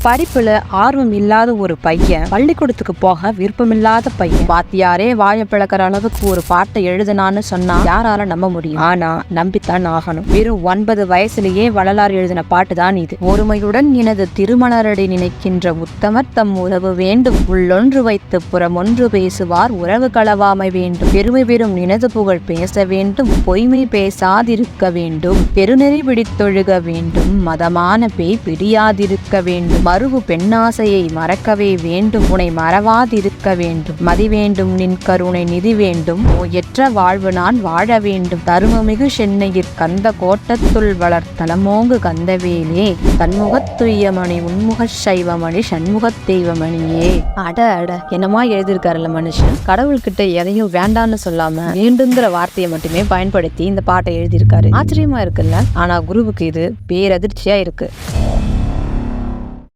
படிப்புல ஆர்வம் இல்லாத ஒரு பையன், பள்ளிக்கூடத்துக்கு போக விருப்பமில்லாத பையன், வாத்தியாரே வாய பிளக்கிற அளவுக்கு ஒரு பாட்டை எழுதினான்னு சொன்னா யாரால நம்ப முடியும்? ஆனா நம்பித்தான் ஆகணும். வெறும் 9 வயசுலயே வள்ளலார் எழுதின பாட்டு தான் இது. ஒருமையுடன் எனது திருமணரடி நினைக்கின்ற உத்தமர் தம் உறவு வேண்டும், உள்ளொன்று வைத்து புறமொன்று பேசுவார் உறவு களவாமை வேண்டும், பெருமை பெறும் நினது புகழ் பேச வேண்டும், பொய்மை பேசாதிருக்க வேண்டும், பெருநெறி பிடித்தொழுக வேண்டும், மதமான பேய் பிடியாதிருக்க வேண்டும், மருவு பெண்ணாசையை மறக்கவே வேண்டும், உனை மறவாதிருக்க வேண்டும், மதி வேண்டும் நின் கருணை நிதி வேண்டும், நோயற்ற வாழ்வு நான் வாழ வேண்டும், தருமமிகு சென்னையிற் கந்த கோட்டத்துள் வளர் தலமோங்கு கந்தவேலே, தன்முகத்துய்யமணி உன்முக சைவமணி சண்முகத் தெய்வமணியே. அட அட என்னமா எழுதியிருக்காருல்ல மனுஷன். கடவுள்கிட்ட எதையும் வேண்டான்னு சொல்லாம வேண்டுங்கிற வார்த்தையை மட்டுமே பயன்படுத்தி இந்த பாட்டை எழுதியிருக்காரு. ஆச்சரியமா இருக்குல்ல. ஆனா குருவுக்கு இது பேரதிர்ச்சியா இருக்கு.